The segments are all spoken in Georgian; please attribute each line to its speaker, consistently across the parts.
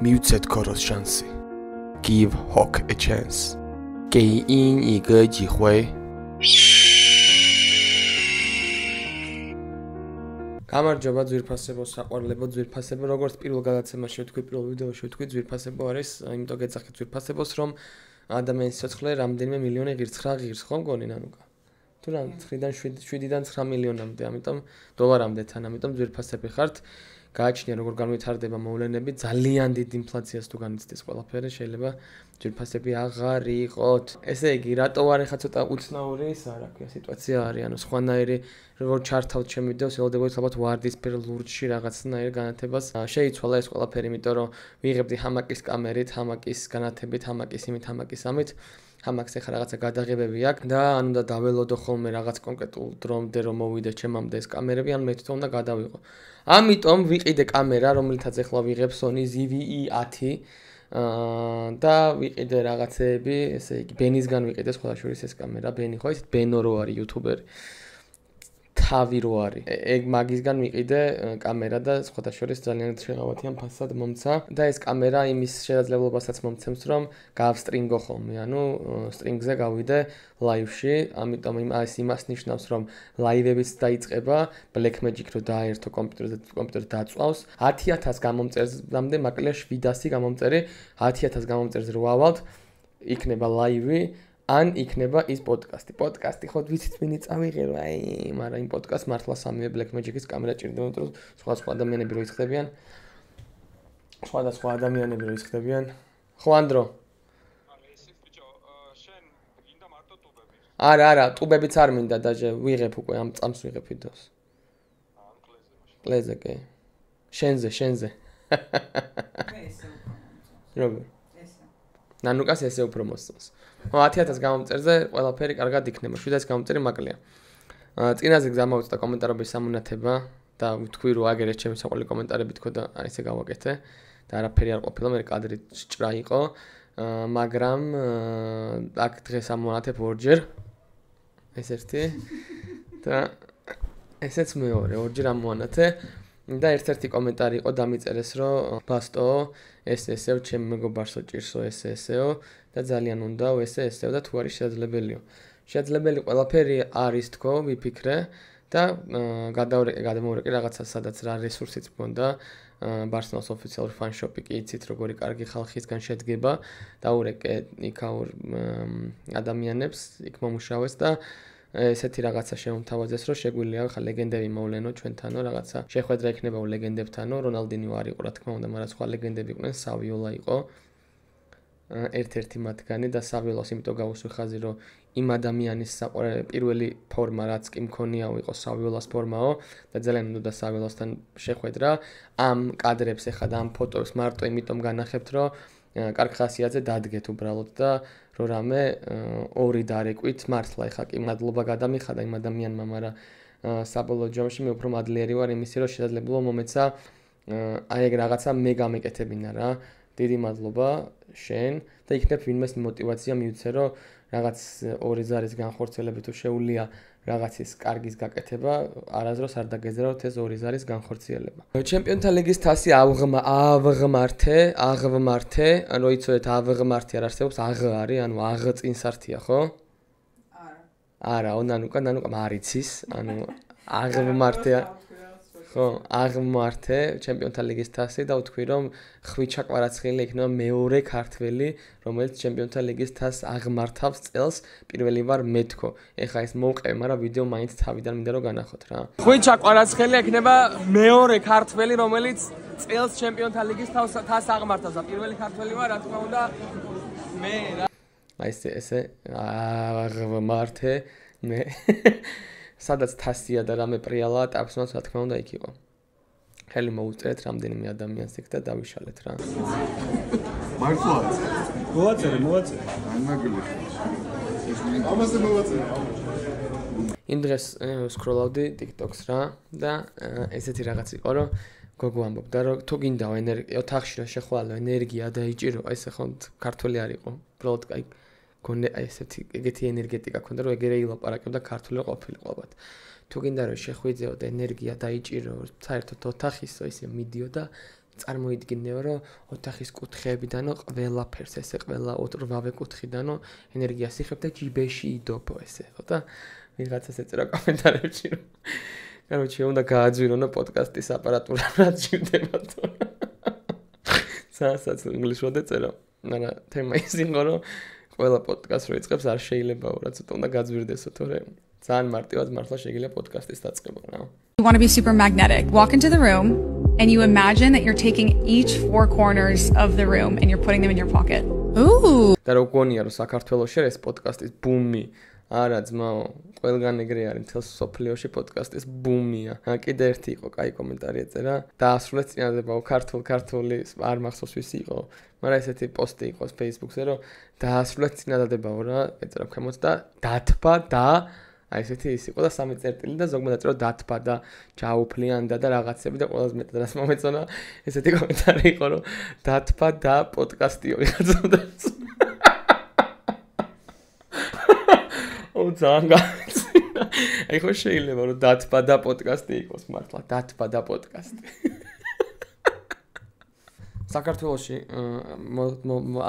Speaker 1: Mute Koros chance. Give Hawk a chance. 给鹰一个机会. გამარჯობა ძვირფასებო საყვარლებო ძვირფასებო როგორც პირველ გადაცემაში ვთქვი პირველ ვიდეოში ვთქვი ძვირფასებო არის იმიტომ გეძახით ძვირფასებოს რომ ადამიანის სიცოცხლე რამდენიმე მილიონი ღირსხრა ღირს ხო მგონი ნანუკა თუ რა 7-დან 9 მილიონამდე ამიტომ დოლარამდე თან ამიტომ ძვირფასები ხართ გააჩნია როგორ განვითარდება მოვლენები ძალიან დიდ ინფლაციას თუ განიცდის ყველაფერი შეიძლება ძვირფასები აღარ იყოთ ესე იგი რატო არ ეხა ცოტა უცნაური ისა რა ქვია სიტუაცია არის ანუ სხვანაირი როგორ ჩართავთ ჩემ ვიდეოს ელოდებოდით ალბათ ვარდისფერ ლურჯში რაღაცნაირ განათებას შეიცვალა ეს ყველაფერი იმიტომ რომ ვიღებდი ჰამაკის კამერით ჰამაკის განათებით ჰამაკის იმით ჰამაკის ამით ჰამაკს ეხა რაღაცა გადაღებები აქვს და ან უნდა დაველოდო ხოლმე რაღაც კონკრეტულ დრომდე რომ მოვიდე ჩემამდე ეს კამერები ან მე თვითონ უნდა გადავიღო ამიტომ ვიყიდე კამერა რომელთაც ეხლა ვიღებ Sony ZV-E10 და ვიყიდე რაღაცეები ესე იგი ბენისგან ვიყიდე სხვა შორის ეს კამერა ბენი ხო ისეთ ბენო რო არის იუთუბერი თავი რო არის ეგ მაგისგან ვიყიდე კამერა და სხვა შორის ძალიან შეღავათიან ფასად მომცა და ეს კამერა იმის შესაძლებლობასაც მომცემს რომ გავსტრინგო ხოლმე ანუ სტრინგზე გავიდე ლაივში ამიტომ იმას ნიშნავს რომ ლაივებიც დაიწყება Blackmagic რო დააერთო კომპიუტერზე დაწვავს 10000 გამომწერამდე მაკლია 700 გამომწერი 10000 გამომწერს რო ავალთ იქნება ლაივი ან იქნება ის პოდკასტი. პოდკასტი ხო ვიცით ვინი წავიღერო, აი, მაგრამ იმ პოდკასტს მართლა სამივე Blackmagic-ის კამერა ჭირდება, რომ სხვა ადამიანები რო იხდებიან. სხვა ადამიანები რო იხდებიან. ხო, ანდრო.
Speaker 2: ისე ბიჭო, შენ გინდა მარტო ტუბები?
Speaker 1: არა, ტუბებიც არ მინდა დაჟე, ვიღებ უკვე ამ წამს ვიღებ ვიდეოს.
Speaker 2: ან კლეზე მაშინ.
Speaker 1: კლეზე კი. შენზე.
Speaker 3: მე ესე უფრო.
Speaker 1: როგორ?
Speaker 3: ესე.
Speaker 1: ნანუკას ესე უფრო მოსწონს. 10000 გამომწერზე ყველაფერი კარგად იქნება. 700 გამომწერი მაკლია. წინაზე გამოვწდა კომენტარების სამონათება და ვთქვი რომ აგერეთ ჩემი საყვარელი კომენტარები თქო და აი ესე გავაკეთე და არაფერი არ ყოფილა, მე კადრი ჭრა იყო. მაგრამ აქ დღეს ამონათებ ორჯერ. ეს ერთი და ესეც მეორე ორჯერ ამონათე. და ერთ-ერთი კომენტარი იყო დამიწერეს რომ ბასტო ესეო ჩემ მეგობარსო ჭირსო ესეო და ძალიან უნდაო ესეო და თუ არის შესაძლებელიო. შესაძლებელი ყველაფერი არის თქო ვიფიქრე და გადამოვრეკე რაღაცა სადაც რა რესურსიც მქონდა Barcelona-ს ოფიციალური ფანშოპი კი იცით როგორი კარგი ხალხისგან შედგება და ურეკე იქაურ ადამიანებს იქ მომუშავეს და ესეთი რაღაცა შემოთავაზეს რომ შეგვიძლია ხა ლეგენდები მოვლენო ჩვენთანო რაღაცა შეხვედრა იქნება ლეგენდებთანო რონალდინიო არ იყო რა თქმა უნდა მაგრამ სხვა ლეგენდები იყვნენ სავიოლა იყო ერთ-ერთი მათგანი და სავიოლას იმიტომ გავუსვი ხაზი რომ იმ ადამიანის პირველი ფორმა რაც კი მქონიაო იყო სავიოლას ფორმაო და ძალიან უნდა სავიოლასთან შეხვედრა ამ კადრებს ეხა და ამ ფოტოებს მარტო იმიტომ განახებთ რომ კარგ ხასიათზე დადგეთ უბრალოდ და რო რამე ორი დარეკვით მართლა ეხა კი მადლობა გადამიხადა იმ ადამიანმა მაგრამ საბოლოო ჯამში მე უფრო მადლიერი ვარ იმისი რომ შესაძლებლობა მომეცა აი ეგ რაღაცა მე გამეკეთებინა რა დიდი მადლობა შენ და იქნებ ვინმეს мотиваცია მივცე რომ რაღაც ორი ზარის განხორციელებით თუ შეუულია რაღაცის კარგის გაკეთება არაზროს არ დაგეძრავთ ეს ორი ზარის განხორციელება. ჩემპიონთა ლიგის თასი ავღმართე, ანუ იცოდეთ ავღმართი არ არსებობს, აღ არის, ანუ აღ წინსართია, ხო? არა, ნანუკა მარიცის, ანუ ავღმართეა. ხო, ავღმართე ჩემპიონთა ლიგის თასი და ვთქვი რომ ხვიჩა კვარაცხელი იქნება მეორე ქართველი, რომელიც ჩემპიონთა ლიგის თასს აღმართავს წელს, პირველი ვარ მე თქო. ეხა ეს მოვყევი, მაგრამ ვიდეო მაინც თავიდან მინდა რომ განახოთ რა. ხვიჩა კვარაცხელი იქნება მეორე ქართველი, რომელიც წელს ჩემპიონთა ლიგის თასს აღმართავს და პირველი ქართველი ვარ, რა თქმა უნდა მე რა. აი ესე აღმართე მე სადაც თასია და რამე პრიალა ტაფსმაც რა თქმა უნდა იქ იყო. ხელი მოუწერეთ რამდენიმე ადამიანს იქ და დავიშალეთ რა.
Speaker 4: მართლაც. მოვაწერე. ან მაგილი. ამაზე მოვაწერე.
Speaker 1: იმ დღეს სკროლავდი TikTok-ს რა და ესეთი რაღაც იყო რომ გოგო ამბობდა რომ თუ გინდა ოთახში რა შეხვალო ენერგია დაიჭირო აი ესე ხო ქართველი არ იყო. უბრალოდ აი გონე აი ესეთი ენერგეტიკა ქონდა რომ ეგერე ილაპარაკებდა ქართული ყოფილიყო ალბათ. თუ გინდა რომ შეხვიძეო და ენერგია დაიჭირო საერთოდ ოთახისო ისე მიდიო და წარმოიდგინეო რომ ოთახის კუთხეებიდანო ყველაფერს ესე ყველა 8 კუთხიდანო ენერგიას იხებ და ჯიბეში იდობო ესე ხო და ვიღაცას ეწერა კომენტარებში რომ короче უნდა გააძვირონო პოდკასტის აპარატურა რაც ჭირდებათო სასაც ინგლისურად ეწერა მაგრამ თემა ის იყო რომ ყველა პოდკასტს რო იწყებს არ შეიძლებაო რა ცოტა უნდა გაძვირდესო თორე ძალიან მარტივად მართლა შეიძლება პოდკასტის დაწყება რა
Speaker 5: You want to be super magnetic. Walk into the room and you imagine that you're taking each 4 corners of the room and you're putting them in your pocket. Ooh.
Speaker 1: და რო გონია რომ საქართველოში ეს პოდკასტის ბუმი არა ძმაო, ყველგან ეგრე არის მთელს სოფლიოში პოდკასტის ბუმია. კიდე ერთი იყო, კაი კომენტარი ეწერა. დაასრულეთ წინადებაო ქართული არ მახსოვს ვის იყო, მაგრამ ესეთი პოსტი იყო Facebook-ზე, რომ დაასრულეთ წინადებაო რა, ეწერა ქვემოთ და დათბა და აი ესეთი ის იყო და 3 წერტილი და ზოგადად ეწერა დათბა და ჩაუფლიანდა და რაღაცები და ყველაზე მეტად რას მომეწონა ესეთი კომენტარი იყო, რომ დათბა და პოდკასტიო ვიღაცოდა. ძალიან გაიცინა. აი ხო შეიძლება რომ დათბა და პოდკასტი იყოს მართლა, დათბა და პოდკასტი. საქართველოში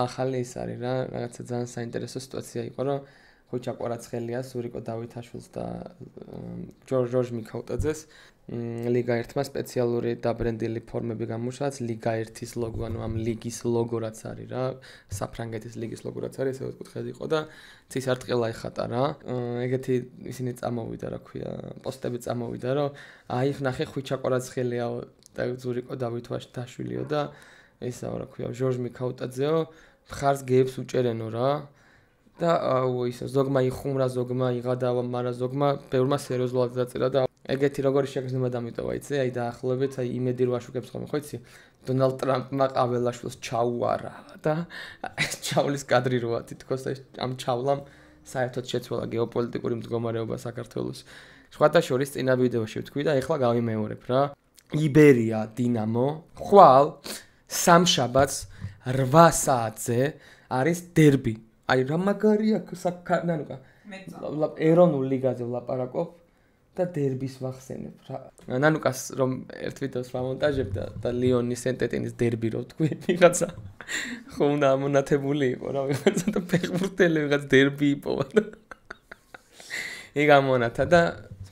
Speaker 1: ახალი ის არის რა, რაღაცა ძალიან საინტერესო სიტუაცია იყო, რომ ხუჩა კვარაცხელიას, სურიკო დავითაშვილს და ჯორჯ მიქაუტაძეს ლიგა 1-მა სპეციალური დაბრენდილი ფორმები გამუშავეს, ლიგა 1-ის ლოგო, ანუ ამ ლიგის ლოგო რაც არის რა, საფრანგეთის ლიგის ლოგო რაც არის, ესე ვთქვი იყო და ცის არტყელა ეხატა რა. ეგეთი ისინი წამოვიდა, რა ქვია, პოსტები წამოვიდა, რომ აი ნახე ხუჩა კვარაცხელიაო და სურიკო დავითაშვილიო და ესაა რა ქვია, ჯორჯ მიქაუტაძეო, მხარს გეებს უჭერენო რა. და ისე ზოგმა იხუმრა, ზოგმა იღადავა, მაგრამ ზოგმა ბევრმა სერიოზულად დაწერა და ეგეთი როგორი შეგრძნება დამიტოვა, იცი? აი დაახლოებით აი იმედი რო აშუქებს ხოლმე, ხო იცი? დონალდ ტრამპმა ყაველაშვილს ჩაუარა და ჩავლის კადრი როა თითქოს ამ ჩავლამ საერთოდ შეცვალა გეოპოლიტიკური მდგომარეობა საქართველოს. სხვათა შორის წინა ვიდეოში ვთქვი და ეხლა გავიმეორებ რა. იბერია დინამო ხვალ სამშაბათს 8 საათზე არის დერბი. აი რა მაგარია ნანუკა ეროვნულ ლიგაზე ვლაპარაკობ და დერბის ვახსენებ რა. ნანუკას რომ ერთ ვიდეოს ვამონტაჟებ და ლიონი სენტეტინის დერბი რო თქვი ვიღაცა ხო უნდა ამონათებული იყო რა ვიღაცა და ფეხბურთელი ვიღაც დერბი იპოვა და ეგ ამონათა და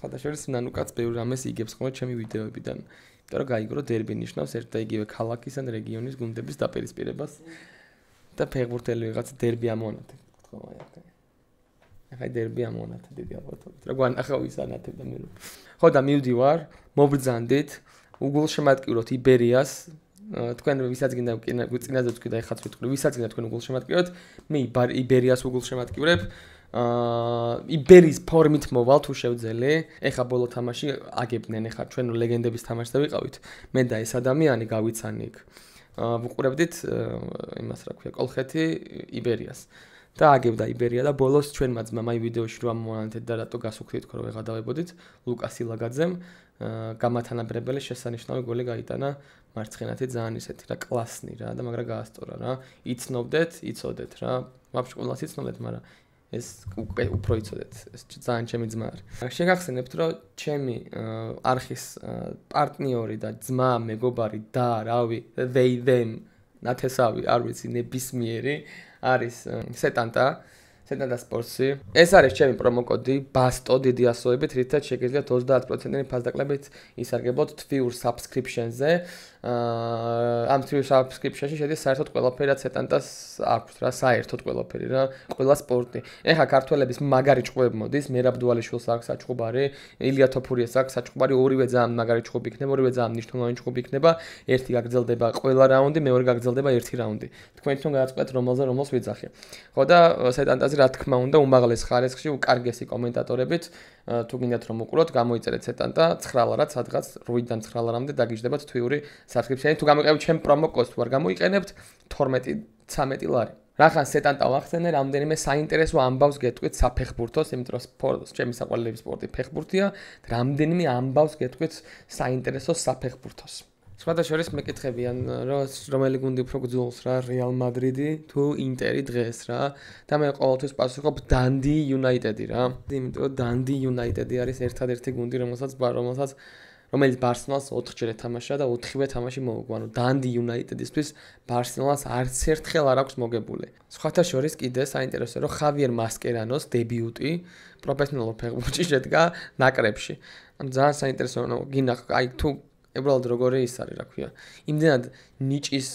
Speaker 1: სხვათა შორის ნანუკაც ბევრ რამეს იგებს ხოლმე ჩემი ვიდეოებიდან. იმიტომ რომ გაიგრო დერბი ნიშნავს ერთ და იგივე ქალაქის ან რეგიონის გუნდების დაპირისპირებას. და ფეხბურთელი ვიღაც დერბი ამონათა, თქო აი აქ. ახლა დერბი ამონათა დიდი ალბათობით. რა გვანახა ვის ანათებდა მე რომ. ხო და მივდივარ, მობრძანდით, უგულშემატკივროთ იბერიას. თქვენ ვისაც გინდა წინაზე ვთქვი და ეხაც ვიტყვი, ვისაც გინდა თქვენ უგულშემატკივროთ, მე იბერიას უგულშემატკივრებ. იბერიის ფორმით მოვალ თუ შევძელე. ეხა ბოლო თამაში აგებდნენ, ეხა ჩვენ ლეგენდების თამაშზე ვიყავით. მე და ეს ადამიანი გავიცანი იქ. ვუყურებდით იმას რა ქვია კოლხეთი იბერიას და აგებდა იბერია და ბოლოს ჩვენმა ძმამ აი ვიდეოში რომ ამონანთეთ და რატო გასუქრით ხო რომ ვეღადავებოდით ლუკას ილაგაძემ გამათანაბრებელი შესანიშნავი გოლი გაიტანა მარცხენათი ძალიან ისეთი რა კლასნი რა და მაგრა გაასწორა რა იცნობდეთ იცოდეთ რა ვაფშე ყველას იცნობდეთ მაგრამ ეს უფრო იცოდეთ ეს ძალიან ჩემი ძმა არის შეგახსენებთ რომ ჩემი არხის პარტნიორი და ძმა მეგობარი და რავი they them ნათესავი არ ვიცი ნებისმიერი არის სეტანტა სპორტსი ეს არის ჩემი პრომოკოდი ბასტო დიდი ასოებით რითაც შეგიძლიათ 30%-იანი ფასდაკლებით ისარგებლოთ თვიურ subscription-ზე ამ თვიურ subscription-ში შედის საერთოდ ყველაფერი რაც სეტანტას აქვს რა საერთოდ ყველაფერი რა ყველა სპორტი ეხა ქართველების მაგარი ჭყუები მოდის მერაბ დუალიშვილს აქვს საჭყუბარი ილია თოფურიას აქვს საჭყუბარი ორივე ძალიან მაგარი ჭყუბი იქნება ორივე ძალიან მნიშვნელოვანი ჭყუბი იქნება ერთი გაგრძელდება ყველა რაუნდი მეორე გაგრძელდება ერთი რაუნდი თქვენ თვითონ გააწყობთ რომელს ვიძახი ხო და სეტანტაზე რა თქმა უნდა უმაღლეს ხარისხში უკარგესი კომენტატორებით თუ გინდათ რომ უყუროთ გამოიწერეთ სეტანტა 9 ლარად სადღაც 8-დან 9 ლარამდე დაგიждდებათ თვიური subscription-ი თუ გამოიყენებთ ჩემ პრომო კოდს თუ არ გამოიყენებთ 12-13 ლარი რახან სეტანტა ვახსენე რამდენიმე საინტერესო ამბავს გეტყვით საფეხბურთოს იმიტომ რომ ჩემი საყვარელი სპორტი ფეხბურთია რამდენიმე ამბავს გეტყვით საინტერესო საფეხბურთოს სხვათა შორის მეკითხებიან რომელი გუნდი უფრო გძულს რა რეალ მადრიდი თუ ინტერი დღეს რა და მე ყოველთვის პასუხობ დანდი იუნაიტედი რა იმიტომ რომ დანდი იუნაიტედი არის ერთადერთი გუნდი რომელსაც რომელიც Barcelona-ს 4-ჯერ ეთამაშა და 4-ვე თამაში მოუგო. ანუ Dundee United-ისთვის Barcelona-ს არც ერთხელ არ აქვს მოგებული. სხვათა შორის კიდე საინტერესოა, რომ Javier Mascherano's დებიუტი პროფესიონალურ ფეხბურთში შედგა ნაკრებში. ანუ ძალიან საინტერესოა, რომ გინახ, აი თუ უბრალოდ როგორი ის არის, რა ქვია. იმდენად ნიჭის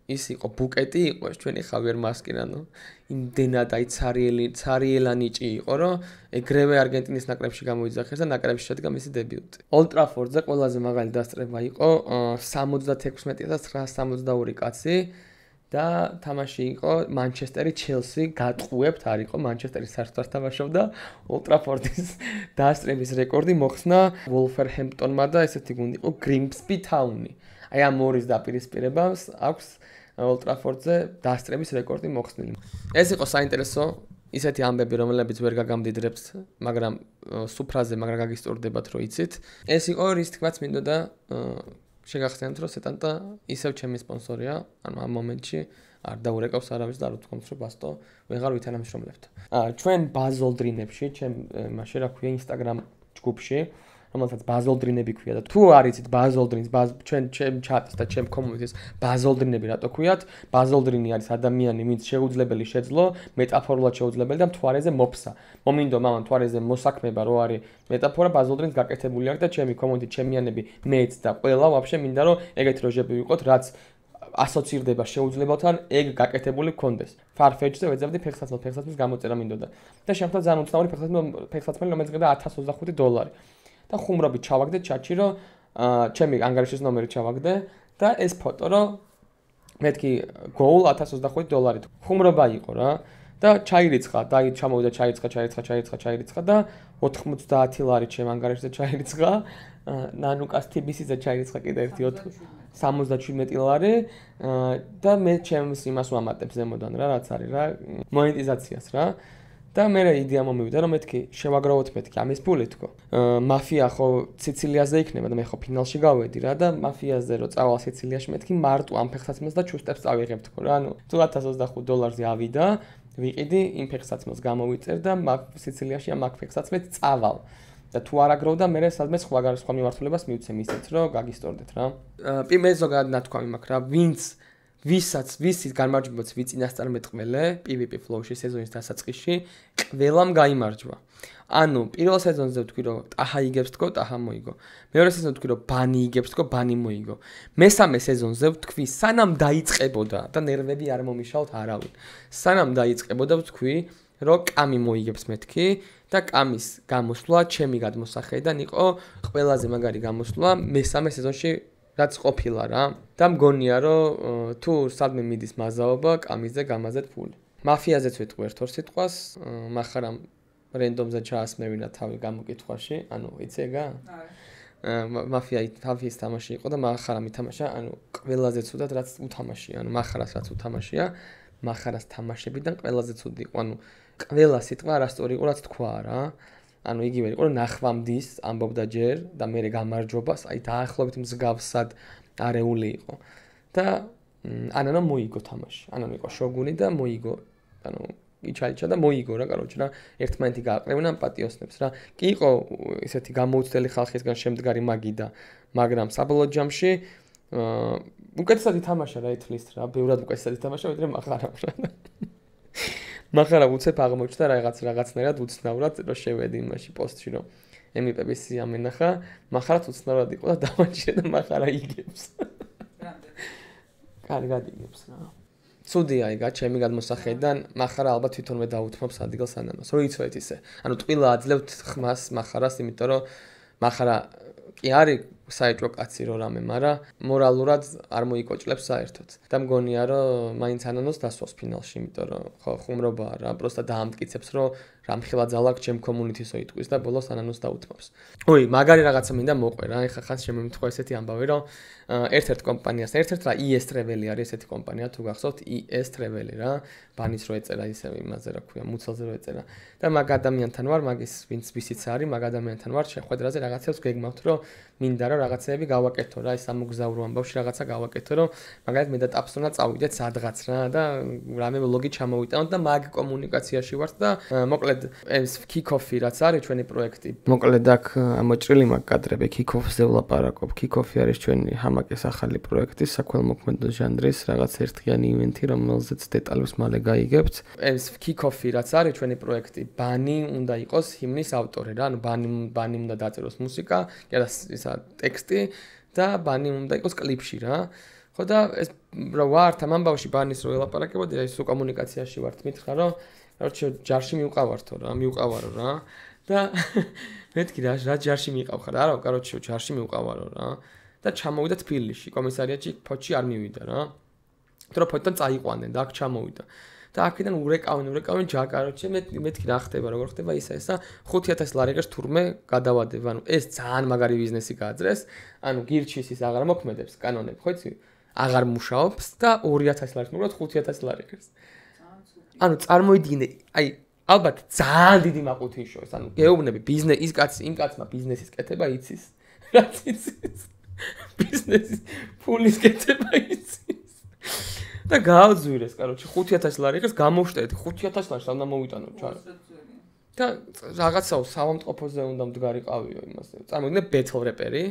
Speaker 1: ის იყო ბუკეტი იყო ჩვენი Javier Mascherano. იმდენად აი ცარიელა ნიჭი იყო, რომ ეგრევე არგენტინის ნაკრებში გამოიძახეს და ნაკრებში შედგა მისი დებიუტი. Old Trafford-ზე ყველაზე მაღალი დასწრება იყო 76,962 კაცი და თამაში იყო Manchester-ი Chelsea გატყუებთ არ იყო Manchester-ი საერთოდ თამაშობდა Old Trafford-ის დასწრების რეკორდი მოხსნა Wolverhampton-მა და ესეთი გუნდი იყო Grimsby Town-ი. აი ამ ორის დაპირისპირებას აქვს Old Trafford-ზე დასწრების რეკორდი მოხსნილი. ეს იყო საინტერესო ისეთი ამბები, რომლებიც ვერ გაგამდიდრებთ, მაგრამ სუფრაზე, მაგრამ გაგისტორდებათ, რომ იცით. ეს იყო რის თქმაც მინდოდა შეგახსენებთ, რომ სეტანტა ისევ ჩემი სპონსორია, ანუ ამ მომენტში არ დაურეკავს არავის და არ ვთქვამთ, რომ ბასტო ვეღარ ვითანამშრომლებთ. ჩვენ ბაზოლდრინებში, ჩემ მაშინ რა ქვია Instagram ჯგუფში რომელსაც ბაზოლდრინები ქვია და თუ არ იცით ბაზოლდრინს ჩემ ჩატს და ჩემ კომუნიტის ბაზოლდრინები რატო ქვიათ ბაზოლდრინი არის ადამიანი ვინც შეუძლებელი შეძლო მეტაფორულად შეუძლებელი და მთვარეზე მოფსა მომინდო მამამ მთვარეზე მოსაქმება რო არის მეტაფორა ბაზოლდრინს გაკეთებული აქვს და ჩემი კომუნიტი ჩემიანები მეც და ყველა ვაფშე მინდა რომ ეგეთი როჟები ვიყოთ რაც ასოცირდება შეუძლებელთან ეგ გაკეთებული გქონდეს Farfetch-ზე ვეძებდი ფეხსაცმლის გამოწერა მინდოდა და შემთხვევით ძალიან უცნაური ფეხსაცმელი რომელიც გდა $1025 და ხუმრობით ჩავაგდე ჩატში რომ ჩემი ანგარიშის ნომერი ჩავაგდე და ეს ფოტო რომ მეთქი goal $1025 ხუმრობა იყო რა და ჩაირიცხა და ჩამოვიდა ჩაირიცხა და 90 ლარი ჩემ ანგარიშზე ჩაირიცხა ნანუკას TBC-ზე ჩაირიცხა კიდე ერთი 77 ლარი და მე ჩემს იმას ვამატებ ზემოდან რა რაც არის რა მონეტიზაციას რა და მე იდეა მომივიდა რომ მეთქი შევაგროვოთ მეთქი ამის ფული თქო მაფია ხო სიცილიაზე იქნება და მე ხო ფინალში გავედი რა და მაფიაზე რო წავალ სიცილიაში მეთქი მარტო ამ ფეხსაცმელს და ჩუსტებს წავიღებ თქო რა ანუ თუ $1025 ავიდა ვიყიდი იმ ფეხსაცმელს გამოვიწერ და სიცილიაში ამ ფეხსაცმელს წავალ და თუ არ აგროვდა მე სადმე სხვა მიმართულებას მივცემ ისეთ რომ გაგისტორდეთ რა მე ზოგადად ნათქვამი მაქვს რა ვისაც გამარჯვებაც ვიწინასწარმეტყველე PvP Flow-ში სეზონის დასაწყისში ყველამ გაიმარჯვა. ანუ პირველ სეზონზე ვთქვი რომ ტაჰა იგებს თქო, ტაჰა მოიგო. მეორე სეზონზე ვთქვი რომ ბანი იგებს თქო, ბანი მოიგო. მესამე სეზონზე ვთქვი სანამ დაიწყებოდა და ნერვები არ მომიშალთ არავინ. სანამ დაიწყებოდა ვთქვი რომ კამი მოიგებს მეთქი და კამის გამოსვლა ჩემი გადმოსახედიდან იყო ყველაზე მაგარი გამოსვლა მესამე სეზონში რაც ყოფილა რა და მგონია რომ თუ სადმე მიდის მაზაობა კამიზე გამაზეთ ფული. მაფიაზეც ვიტყვი ერთ-ორ სიტყვას, მაგრამ რენდომზე ჩაასმევინა თავი გამოკითხვაში, ანუ იცი ეგა? მაფიის თამაში იყო და მახარა მითამაშა, ანუ ყველაზე ცუდად რაც უთამაშია, ანუ მახარას რაც უთამაშია, მახარას თამაშებიდან ყველაზე ცუდი იყო, ანუ ყველა სიტყვა არასწორი იყო რაც თქვა რა. ანუ იგივე იყო რომ ნახვამდის ამბობდა ჯერ და მე გამარჯვებას აი დაახლოებით მსგავსად არეული იყო და ანანო მოიგო თამაში ანანო იყო შოგუნი და მოიგო ანუ იჩალიჩა და მოიგო რა კაროჩ რა ერთმანეთი გააყრევნა პატიოსნებს რა კი იყო ისეთი გამოუცდელი ხალხისგან შემდგარი მაგი და მაგრამ საბოლოო ჯამში უკეთესად ითამაშა რა ეთლის რა ბევრად უკეთესად ითამაშა ვიდრე მახარა რა მახარა უცებ აღმოჩნდა რაღაცნაირად უცნაურად რომ შევედი იმაში პოსტში რომ MVP-ს ამენახა მახარაც უცნაურად იყო და დამაჭირე და მახარა იგებს კარგად იგებს რა ცუდია იგა ჩემი გადმოსახედიდან მახარა ალბათ თვითონვე დაუთმობს ადგილს ანანოს რო იცოდეთ ისე ანუ ტყილა აძლევთ ხმას მახარას იმიტომ რომ მახარა კი არის საეჭვო კაცი რო რამე მაგრამ მორალურად არ მოიკოჭლებს საერთოდ და მგონია რომ მაინც ანანოს დასვავს ფინალში იმიტომ რომ ხო ხუმრობაა რა პროსტა დაამტკიცებს რომ რამხელა ძალა აქვს ჩემ კომუნიტისო იტყვის და ბოლოს ანანოს დაუთმობს ოი მაგარი რაღაცა მინდა მოყვე რა ეხა ხანს შემემთხვა ესეთი ამბავი რომ ერთ-ერთ კომპანიას ერთ-ერთ რა ES Travel-ი არის ესეთი კომპანია თუ გახსოვთ ES Travel-ი რა ბანის რო ეწერა ისე იმაზე რა ქვია მუცელზე რო ეწერა და მაგ ადამიანთან ვარ მაგის ვინც ვიციც არის მაგ ადამიანთან ვარ შეხვედრაზე რაღაცებს გეგმავთ რომ მინდა რომ რაღაცეები გავაკეთო რა, ის ამოგზავრო ამბავში რაღაცა გავაკეთო, რომ მაგალითად მე და ტაფსონა წავიდეთ სადღაც რა და რამე ვლოგი ჩამოვიტანოთ და მაგ კომუნიკაციაში ვართ და მოკლედ ეს kick-off-ი რაც არის ჩვენი პროექტი. მოკლედ აქ ამოჭრილი მაგ კადრები kick-off-ზე ვლაპარაკობ. Kick-off-ი არის ჩვენი ჰამაკის ახალი პროექტი, საქველმოქმედო ჟანრის რაღაც ერთდღიანი ივენთი, რომელზეც დეტალებს მალე გაიგებთ. ეს kick-off-ი რაც არის ჩვენი პროექტი, ბანი უნდა იყოს ჰიმნის ავტორი რა, ანუ ბანი უნდა დაწეროს მუსიკა, და ისა ტექსტი და ბანი უნდა იყოს კლიპში რა. ხო და ეს რა ვართ ამ ამბავში ბანის რო ელაპარაკებოდი, აი სულ კომუნიკაციაში ვართ, მითხრა რომ короче ჯარში მივყავართო რა, მივყავარო რა. და მეთქი რა ჯარში მიყავხარ, არა, короче ჯარში მივყავარო რა. და ჩამოვიდა თბილისში, კომისარიატში ფოჩი არ მივიდა რა. თორე ფოჩიდან წაიყვანენ და აქ ჩამოვიდა. და აქედან ურეკავენ ჯარ, короче მეთქი რა ხდება, როგორ ხდება ისა 5000 ლარიგას თურმე გადავადებ. ანუ ეს ძალიან მაგარი ბიზნესი გააძრეს. ანუ გირჩის ის აღარ მოქმედებს კანონები, ხო იცი? აღარ მუშაობს და 2000 ლარს მოგვრათ 5000 ლარიგას. ანუ წარმოიდგინე, აი ალბათ ძალიან დიდი მაყუთი შოეს. ანუ გეუბნები ბიზნესი ის კაცი, იმ კაცმა ბიზნესის კეთება იცის. რაც იცის. ბიზნესის ფულის კეთება იცის. და გააძვირეს, короче 5000 ლარიგას გამოვშტერეთ 5000 ლარს უნდა მოვიტანო ჩარა. და რაღაცაო სამომტყოფოზე უნდა მდგარიყავიო იმას. წარმოიდგინე ბეთლ რეპერი,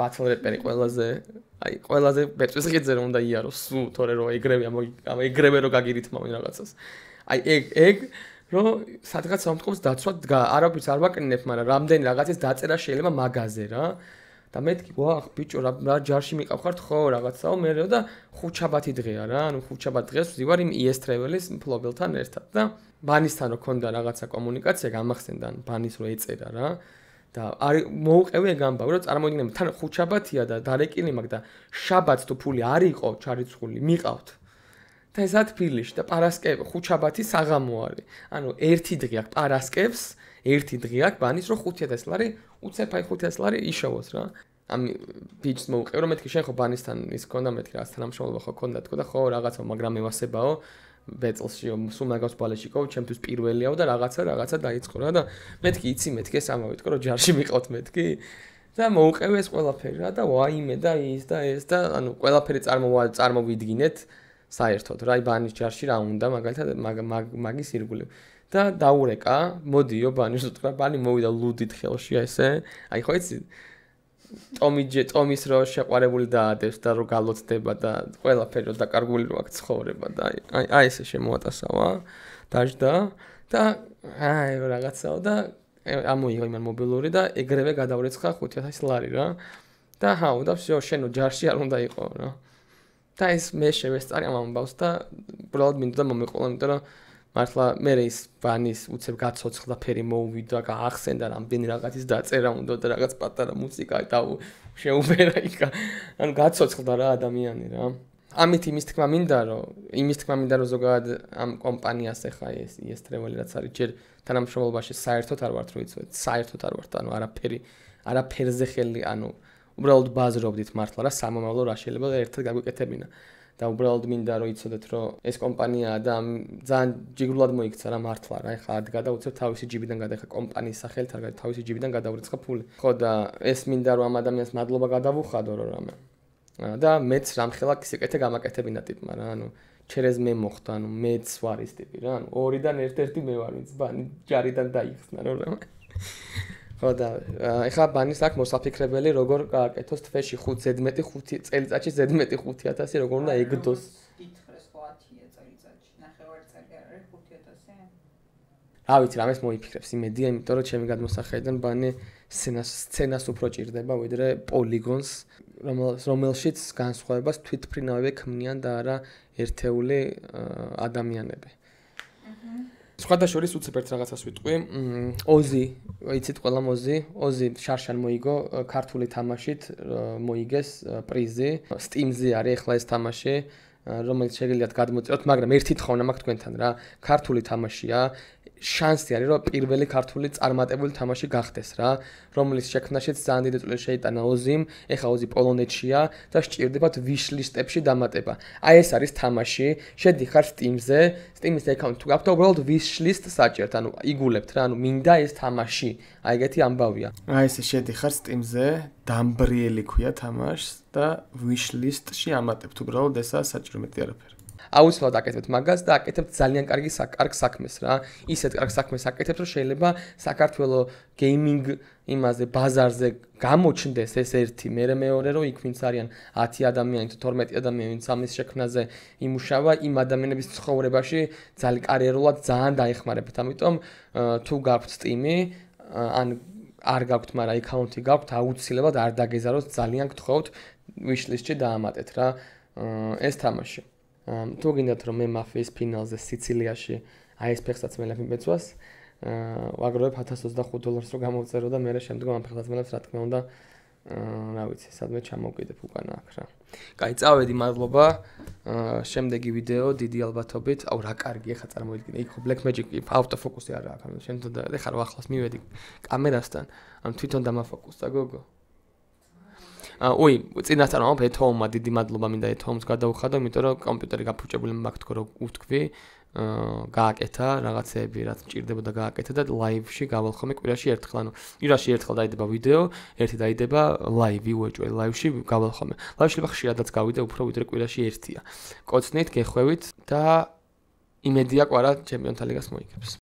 Speaker 1: ბათლ რეპერი ყველაზე ბეწვისხიძე რომ უნდა იაროს სულ, თორე რომ ეგრევე რომ გაგირითმავენ რაღაცას. აი ეგ რომ სადღაც სამომტყოფოს დაცვა არაფერს არ ვაკნინებ, მაგრამ რამდენი რაღაცის დაწერა შეიძლება მაგაზე რა. და მეთქი, ვახ, ბიჭო, რა ჯარში მიყავხართ ხო, რაღაცაო, მერეო და ხუთშაბათი დღეა რა, ანუ ხუთშაბათ დღეს ვზივარ იმ ES Travel-ის მფლობელთან ერთად და ბანისთან რო ქონდა რაღაცა კომუნიკაცია, გამახსენდა ბანის რო ეწერა რა. და მოუყევი ეგ ამბავი, რომ წარმოიდგინე, თან ხუთშაბათია და დარეკილი მაქვს და შაბათს თუ ფული არ იყო ჩარიცხული, მიყავთ. და ეს თბილისში და პარასკევი ხუთშაბათი საღამო არის. ანუ ერთი დღე აქვს პარასკევს, ერთი დღე აქვს ბანის რო 5000 ლარი, უცებ აი 5000 ლარი იშოვოს რა. ამ ბიჭს მოუყევი, რომ მეთქი შენ ხო ბანისთან ის ქონდა, მეთქი რა თანამშრომლობა ხო ქონდა თქო და ხო რაღაცა, მაგრამ მევასებაო ბეწლში სულ მაგავს ბალეშიკო, ჩემთვის პირველიაო და რაღაცა დაიწყო რა და მეთქი იცი მეთქი ეს ამავე თქო რომ ჯარში მიყავთ მეთქი და მოუყევი ეს ყველაფერი რა და ვაიმე და ის და ეს და ანუ ყველაფერი წარმოვიდგინეთ საერთოდ რა ბანის ჯარში რა უნდა მაგალითად მაგის ირგვლივ და დაურეკა მოდიო ბანის უთხრა ბანი მოვიდა ლუდით ხელში ესე აი ხო იცი ტომის რო შეყვარებული დაადებს და რო გალოცდება და ყველაფერი რო დაკარგული რო აქ ცხოვრება და აი ესე შემოატასავა დაждდა და აი რაღაცაო და ამოიღო იმან მობილური და ეგრევე გადავრეცხა 5000 ლარი რა და ჰაუ და всё შენო ჯარში არ უნდა იყო რა და ეს მე შევესწარი ამ ამბავს და უბრალოდ მინდოდა მომეყოლა იმიტომ რომ მართლა მე ის ბანის უცებ გაცოცხლდა ფერი მოუვიდა გაახსენდა რამდენი რაღაცის დაწერა უნდა და რაღაც პატარა მუსიკა და შეუბერა იქა ანუ გაცოცხლდა რა ადამიანი რა ამით იმის თქმა მინდა რომ ზოგადად ამ კომპანიას ეხა ეს ტრეველი რაც არის ჯერ თანამშრომლობაში საერთოდ არ ვართ რო იცოდეთ საერთოდ არ ვართ ანუ არაფერზე ხელი ანუ უბრალოდ ბაზრობდით მართლა რა სამომავლო რა შეიძლება და ერთად გაგვიკეთებინა და უბრალოდ მინდა რომ იცოდეთ რომ ეს კომპანიაა და ძალიან ჯიგრულად მოიქცა რა მართლა რა ეხა ადგა და უცებ თავისი ჯიბიდან გადაიხა კომპანიის სახელით არ გადა თავისი ჯიბიდან გადავრიცხა ფული ხო და ეს მინდა რომ ამ ადამიანს მადლობა გადავუხადო რომ რამე და მეც რამხელა სიკეთე გამაკეთებინა ტიპმა რა ანუ ჩერეზ მე მოხდა ანუ მეც ვარ ის ტიპი რა ანუ ორიდან ერთ-ერთი მე ვარ ვინც ბანი ჯარიდან დაიხსნა რომ რამე ხო და ეხლა ბანის აქ მოსაფიქრებელი როგორ გააკეთოს თვეში 5 წელიწადში ზედმეტი 5000 როგორ უნდა ეგდოს
Speaker 3: კითხეს ხო 10 წელიწადში ნახევარწელი არის 5000
Speaker 1: რა ვიცი რამეს მოიფიქრებს იმედია იმიტომ რომ ჩემი გადმოსახედიდან ბანი სცენას უფრო ჭირდება ვიდრე პოლიგონს რომელშიც განსხვავებას თვითმფრინავები ქმნიან და არა ერთეული ადამიანები სხვადასხვა უცებ ერთ რაღაცას ვიტყვი ოზი იცით ყველამ ოზი შარშან მოიგო ქართული თამაშით მოიგეს პრიზი სტიმზე არის ახლა ეს თამაში რომელიც შეგიძლიათ გადმოწეროთ მაგრამ ერთი თხოვნა მაქვს თქვენთან რა ქართული თამაშია შანსი არის რომ პირველი ქართული წარმატებული თამაში გახდეს რა, რომლის შექმნაშიც ძალიან დიდი წვლილი შეიტანა ოზიმ, ეხა ოზი პოლონეთშია და სჭირდებათ wish-list-ებში დამატება. აი ეს არის თამაში, შედიხარ Steam-ზე, Steam-ის აკაუნტი თუ გაქვთ, უბრალოდ wish-list საჭირთ, ანუ იგულებთ რა, ანუ მინდა ეს თამაში. აი ეგეთი ამბავია. აი ესე შედიხარ Steam-ზე, დამბრიელი ქვია თამაშს და wish-list-ში ამატებთ, უბრალოდ ესაა საჭირო მეტი არაფერი. აუცილებლად აკეთებთ მაგას და აკეთებთ ძალიან კარგ საქმეს რა. ისეთ კარგ საქმეს აკეთებთ, რომ შეიძლება საქართველოს გეიმინგ იმაზე ბაზარზე გამოჩნდეს ეს ერთი, მერე მეორე რომ იქ ვინც არიან 10 ადამიანი თუ 12 ადამიანი ვინც ამის შექმნაზე იმუშავა, იმ ადამიანების ცხოვრებაში ძალიან კარიერულად ძალიან დაეხმარებათ. ამიტომ თუ გაქვთ Steam-ი, ან არ გაქვთ, მაგრამ აკაუნტი გაქვთ, აუცილებლად არ დაგეზაროთ, ძალიან გთხოვთ wish-list-ში დაამატეთ რა ეს თამაში. თუ გინდათ რომ მე მაფიის ფინალზე სიცილიაში აი ეს ფეხსაცმელებს მიბეწვას, ვაგროვებ $1025 რომ გამოვწერო და მე შემდგომ ამ ფეხსაცმელებს რა თქმა უნდა რა ვიცი, სადმე ჩამოვკიდებ უკანა აქ რა. კაი, წავედი, მადლობა. შემდეგი ვიდეო დიდი ალბათობით, აუ რა კარგი, ეხა წარმოვიდგინე, იქ Black Magic ავტოფოკუსი არ აქვს, ანუ შენ თუნდა ეხა რა ახლოს მივედი კამერასთან, ანუ თვითონ დამაფოკუსდა გოგო. წინასწარ ვამბობ ეთომა დიდი მადლობა მინდა ეთომს გადაუხადო, იმიტომ რომ კომპიუტერი გაფუჭებული მაქვს თქო რომ უთქვი, გააკეთა რაღაცეები, რაც მჭირდებოდა გააკეთა და ლაივში გავალხომე კვირაში ერთხელ, ანუ კვირაში ერთხელ დაიდება ვიდეო, ერთი დაიდება ლაივი უეჭველი, ლაივში გავალხომე. ლაივში ხშირადაც გავიდე, უფრო ვიდრე კვირაში ერთია. კოცნით, გეხვევით და იმედია კვარა ჩემპიონთა ლიგას მოიგებს.